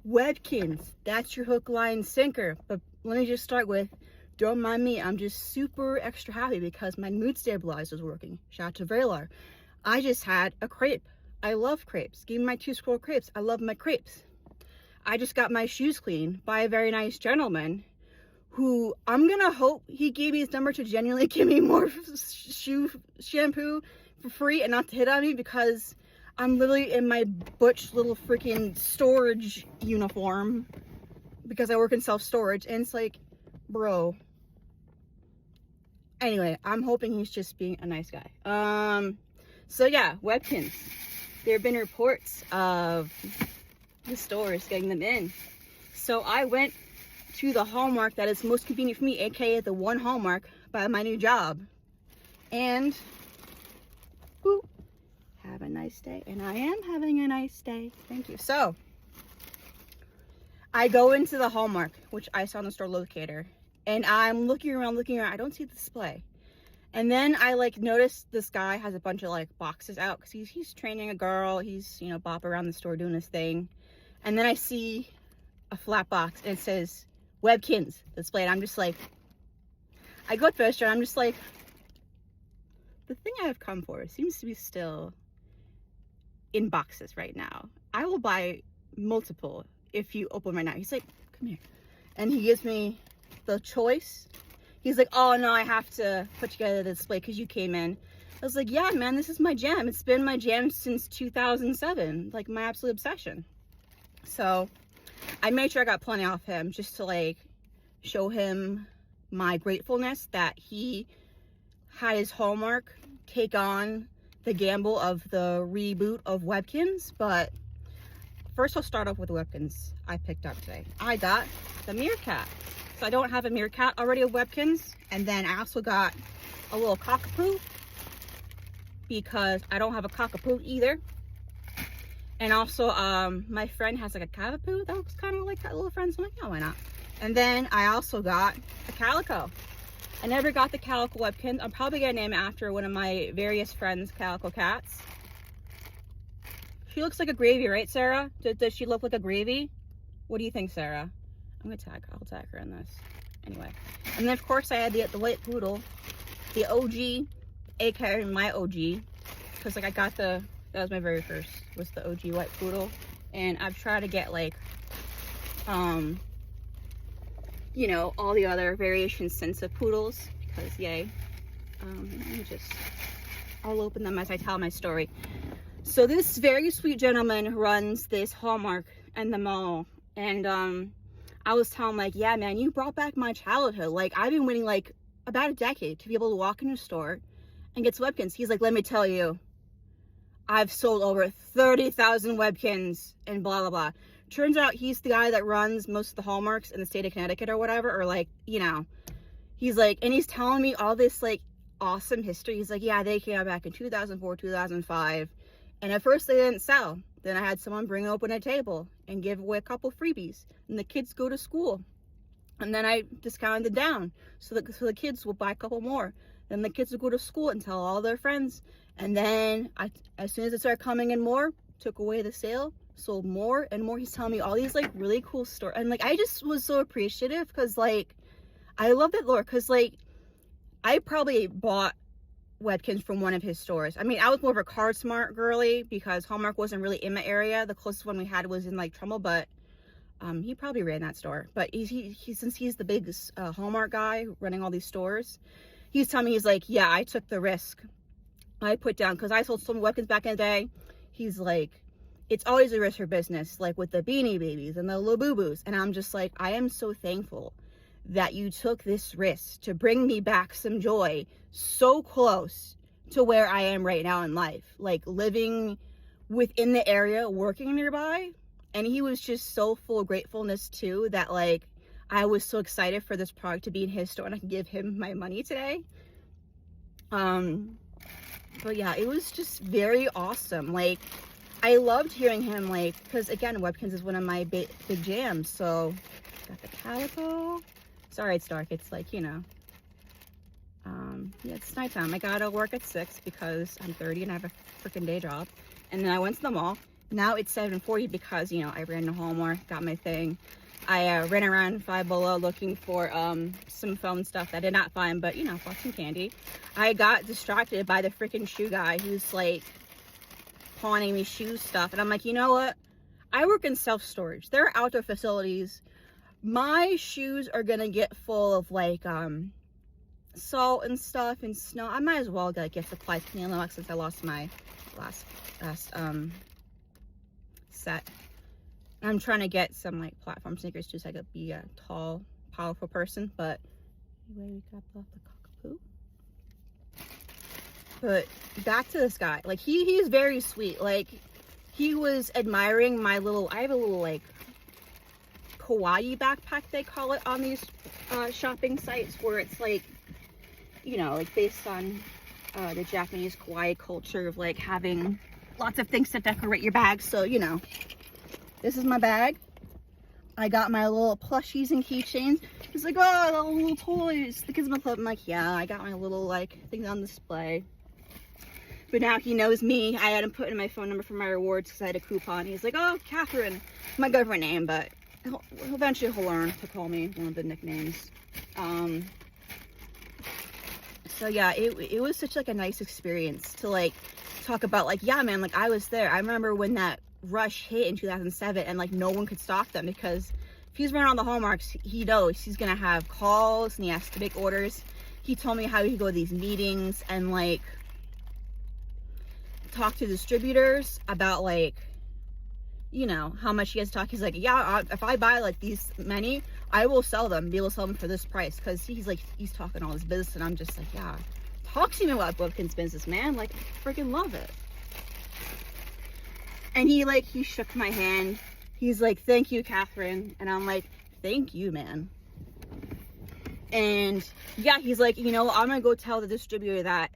Webkinz, that's your hook, line, sinker. But let me just start with, don't mind me, I'm just super extra happy because my mood stabilizer is working. Shout out to Vraylar. I just had a crepe. I love crepes. Give me my 2 scroll crepes. I love my crepes. I just got my shoes cleaned by a very nice gentleman who I'm gonna hope he gave me his number to genuinely give me more shoe shampoo for free and not to hit on me, because I'm literally in my butch little freaking storage uniform because I work in self-storage, and it's like, bro. Anyway, I'm hoping he's just being a nice guy. So yeah, Webkinz. There have been reports of the stores getting them in. So I went to the Hallmark that is most convenient for me, aka the one Hallmark by my new job. And whoo, have a nice day. And I am having a nice day. Thank you. So I go into the Hallmark, which I saw in the store locator, and I'm looking around. I don't see the display. And then I like noticed this guy has a bunch of like boxes out because he's training a girl. He's, you know, bopping around the store doing his thing. And then I see a flat box and it says Webkinz displayed. I'm just like, I go up to register and I'm just like, the thing I have come for seems to be still in boxes right now. I will buy multiple if you open right now. He's like, come here. And he gives me the choice. He's like, oh no, I have to put together the display because you came in. I was like, yeah, man, this is my jam. It's been my jam since 2007, like my absolute obsession. So I made sure I got plenty off him just to like show him my gratefulness that he had his Hallmark take on the gamble of the reboot of Webkinz. But first I'll start off with Webkinz I picked up today. I got the meerkat. So I don't have a meerkat already of Webkinz. And then I also got a little cockapoo because I don't have a cockapoo either. And also, my friend has like a cavapoo that looks kind of like that little friend. So I'm like, yeah, why not? And then I also got a calico. I never got the calico Webkinz. I'm probably gonna name it after one of my various friends' calico cats. She looks like a gravy, right, Sarah? Does she look like a gravy? What do you think, Sarah? I'll tag her in this. Anyway. And then of course I had the white poodle, the OG, aka my OG. Because like I got that was my very first, was the OG white poodle. And I've tried to get like, you know, all the other variations since of poodles, because yay. I'll open them as I tell my story. So this very sweet gentleman runs this Hallmark in the mall, and I was telling him like, yeah, man, you brought back my childhood. Like I've been waiting like about a decade to be able to walk in a store and get Webkinz. He's like, let me tell you, I've sold over 30,000 Webkinz and blah, blah, blah. Turns out he's the guy that runs most of the Hallmarks in the state of Connecticut or whatever, or like, you know, he's like, and he's telling me all this like awesome history. He's like, yeah, they came out back in 2004, 2005. And at first they didn't sell. Then I had someone bring open a table and give away a couple freebies, and the kids go to school. And then I discounted it down so the kids will buy a couple more. Then the kids will go to school and tell all their friends. And then as soon as it started coming in more, took away the sale, sold more and more. He's telling me all these like really cool stories. And like, I just was so appreciative because like, I love that lore. Cause like, I probably bought Webkinz from one of his stores. I mean, I was more of a Card Smart girly because Hallmark wasn't really in my area. The closest one we had was in like Trumbull, but he probably ran that store. But he since he's the biggest Hallmark guy running all these stores, he's telling me, he's like, yeah, I took the risk. I put down, because I sold some Webkinz back in the day. He's like, it's always a risk for business, like with the Beanie Babies and the Labubu's. And I'm just like, I am so thankful that you took this risk to bring me back some joy so close to where I am right now in life, like living within the area, working nearby. And he was just so full of gratefulness too, that like I was so excited for this product to be in his store and I can give him my money today. But yeah, it was just very awesome. Like I loved hearing him, like, because again, Webkinz is one of my big jams. So got the calico. Sorry it's dark, it's like, you know, yeah, it's nighttime. I gotta work at 6 because I'm 30 and I have a freaking day job. And then I went to the mall, Now it's $7.40 because, you know, I ran to Hallmark, got my thing. I ran around Five Below looking for some phone stuff that I did not find, but, you know, bought some candy. I got distracted by the freaking shoe guy who's, like, pawning me shoe stuff. And I'm like, you know what? I work in self-storage. There are outdoor facilities. My shoes are going to get full of, like, salt and stuff and snow. I might as well get supplies clean up since I lost my last set. I'm trying to get some like platform sneakers too, so I could be a tall, powerful person. But anyway, we got off the cockapoo. But back to this guy. Like he's very sweet. Like he was admiring my little. I have a little like kawaii backpack they call it on these shopping sites, where it's like, you know, like based on the Japanese kawaii culture of like having lots of things to decorate your bag. So, you know, this is my bag. I got my little plushies and keychains. He's like, oh, the little toys, the kids in my club. I'm like, yeah, I got my little like things on display. But now he knows me. I had him put in my phone number for my rewards because I had a coupon. He's like, oh, Catherine, my girlfriend name, but eventually he'll learn to call me one of the nicknames. So yeah, it was such like a nice experience to like talk about like, yeah, man, like I was there. I remember when that rush hit in 2007 and like no one could stop them, because if he's running on the Hallmarks, he knows he's gonna have calls and he has to make orders. He told me how he could go to these meetings and like talk to distributors about like, you know, how much he has to talk. He's like, yeah, if I buy like these many, I will sell them, be able to sell them for this price, because he's like, he's talking all his business, and I'm just like, yeah, talk to me about Webkinz business, man. Like, I freaking love it. And he shook my hand. He's like, thank you, Catherine. And I'm like, thank you, man. And yeah, he's like, you know, I'm gonna go tell the distributor that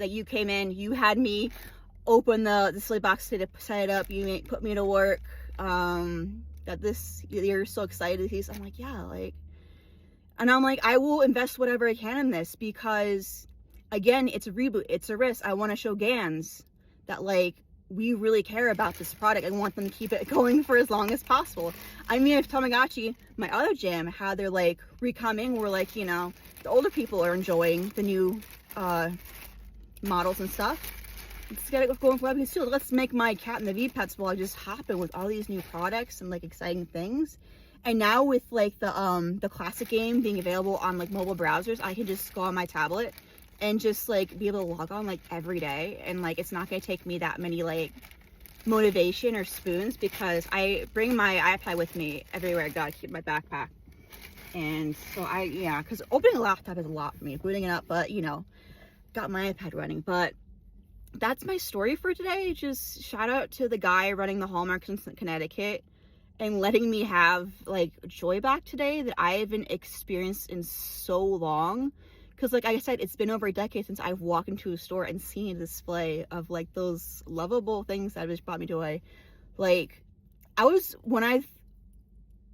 you came in, you had me open the display box to set it up, you put me to work, that you're so excited. I'm like, yeah, like, and I'm like, I will invest whatever I can in this, because again, it's a reboot, it's a risk. I want to show Gans that like we really care about this product and want them to keep it going for as long as possible. I mean, if Tamagotchi, my other gym, how they're like recoming, where like, you know, the older people are enjoying the new models and stuff. Let's get it going for Webkinz too. Let's make my Cat and the V Pets blog just happen with all these new products and like exciting things. And now with like the classic game being available on like mobile browsers, I can just go on my tablet and just like be able to log on like every day, and like it's not gonna take me that many like motivation or spoons, because I bring my iPad with me everywhere I go. I keep my backpack. And so yeah, because opening a laptop is a lot for me, booting it up, but you know, got my iPad running. But that's my story for today. Just shout out to the guy running the Hallmarks in Connecticut and letting me have like joy back today that I haven't experienced in so long. Because like I said, it's been over a decade since I've walked into a store and seen a display of like those lovable things that just brought me joy. Like when I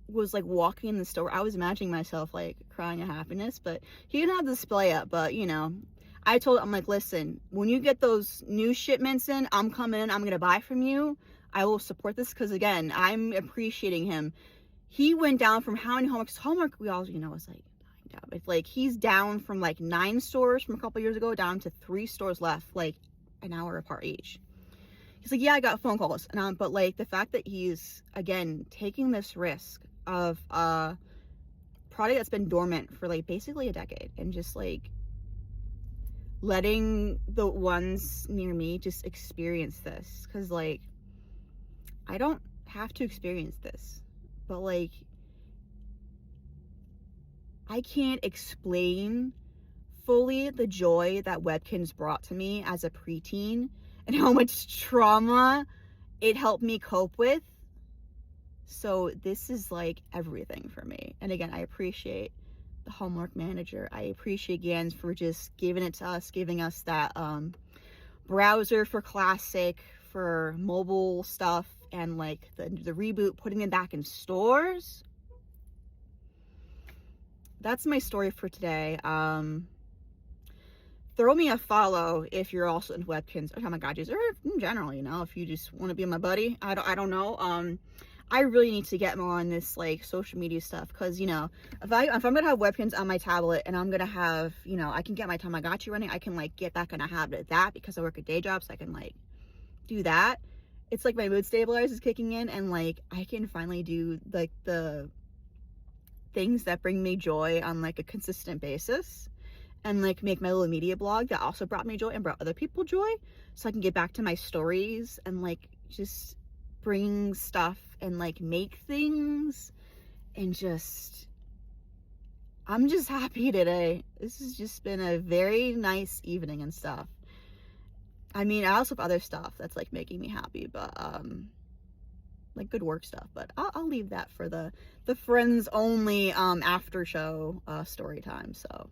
was like walking in the store, I was imagining myself like crying of happiness. But he didn't have the display up, but you know, I'm like, listen, when you get those new shipments in, I'm coming in, I'm gonna buy from you. I will support this, because again, I'm appreciating him. He went down from how many Hallmark we all, you know, is like down. It's like he's down from like 9 stores from a couple years ago down to 3 stores left, like an hour apart each. He's like, yeah, I got phone calls, and but like the fact that he's again taking this risk of a product that's been dormant for like basically a decade, and just like letting the ones near me just experience this, because like I don't have to experience this, but like I can't explain fully the joy that Webkinz brought to me as a preteen and how much trauma it helped me cope with. So this is like everything for me. And again, I appreciate the Hallmark manager. I appreciate Gans for just giving it to us, giving us that browser for classic, for mobile stuff, and like the reboot, putting it back in stores. That's my story for today. throw me a follow if you're also in Webkinz or Tamagotchis, or in general, you know, if you just want to be my buddy. I don't know. I really need to get more on this like social media stuff, because you know, if I'm gonna have Webkinz on my tablet and I'm gonna have, you know, I can get my Tamagotchi running, I can like get back in a habit of that because I work a day job, so I can like do that. It's like my mood stabilizer is kicking in, and like I can finally do like the things that bring me joy on like a consistent basis, and like make my little media blog that also brought me joy and brought other people joy, so I can get back to my stories and like just bring stuff and like make things, and just I'm just happy today. This has just been a very nice evening and stuff. I mean, I also have other stuff that's like making me happy, but like good work stuff, but I'll leave that for the friends only after show story time. So